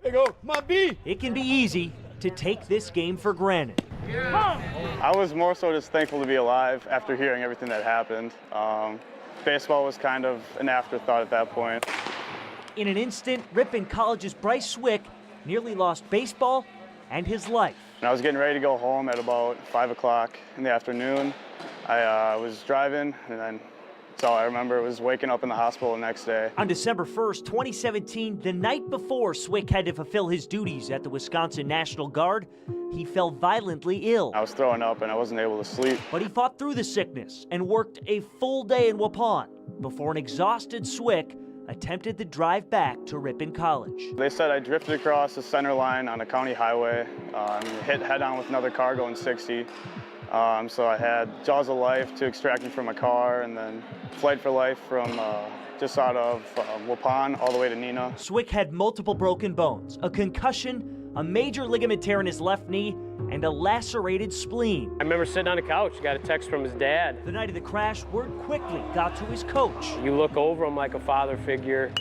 There you go, my B. It can be easy to take this game for granted. I was more so just thankful to be alive after hearing everything that happened. Baseball was kind of an afterthought at that point. In an instant, Ripon College's Bryce Swick nearly lost baseball and his life. And I was getting ready to go home at about 5 o'clock in the afternoon. I was driving, and then that's all I remember was waking up in the hospital the next day. On December 1st, 2017, the night before Swick had to fulfill his duties at the Wisconsin National Guard, he fell violently ill. I was throwing up and I wasn't able to sleep. But he fought through the sickness and worked a full day in Ripon before an exhausted Swick attempted to drive back to Ripon College. They said I drifted across the center line on a county highway, hit head-on with another car going 60. So I had jaws of life to extract me from a car, and then flight for life from just out of Ripon all the way to Neenah. Swick had multiple broken bones, a concussion, a major ligament tear in his left knee, and a lacerated spleen. I remember sitting on the couch, got a text from his dad. The night of the crash, word quickly got to his coach. You look over him like a father figure.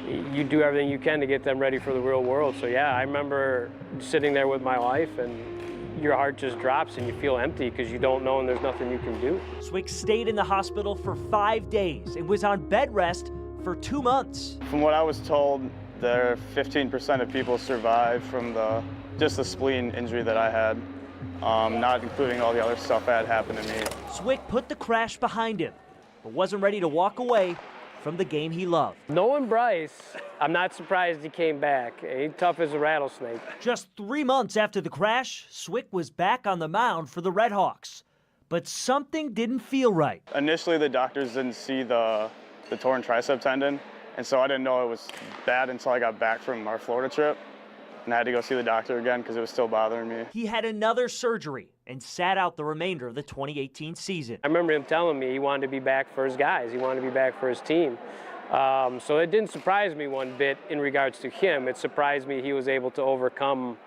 You do everything you can to get them ready for the real world. So yeah, I remember sitting there with my wife, and your heart just drops and you feel empty because you don't know and there's nothing you can do. Swick stayed in the hospital for 5 days and was on bed rest for 2 months. From what I was told, there 15% of people survive from just the spleen injury that I had, not including all the other stuff that had happened to me. Swick put the crash behind him, but wasn't ready to walk away from the game he loved. Knowing Bryce, I'm not surprised he came back. He's tough as a rattlesnake. Just 3 months after the crash, Swick was back on the mound for the Red Hawks. But something didn't feel right. Initially, the doctors didn't see the torn tricep tendon, and so I didn't know it was bad until I got back from our Florida trip. And I had to go see the doctor again because it was still bothering me. He had another surgery and sat out the remainder of the 2018 season. I remember him telling me he wanted to be back for his guys. He wanted to be back for his team. So it didn't surprise me one bit in regards to him. It surprised me he was able to overcome,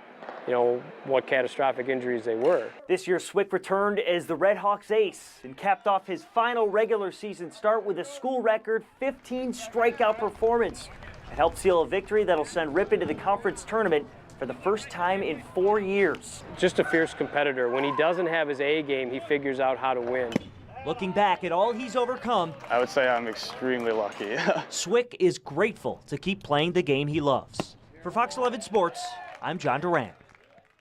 what catastrophic injuries they were. This year, Swick returned as the Red Hawks ace and capped off his final regular season start with a school record 15 strikeout performance. It helped seal a victory that'll send Ripon to the conference tournament for the first time in 4 years. Just a fierce competitor. When he doesn't have his A game, he figures out how to win. Looking back at all he's overcome, I would say I'm extremely lucky. Swick is grateful to keep playing the game he loves. For Fox 11 Sports, I'm John Duran.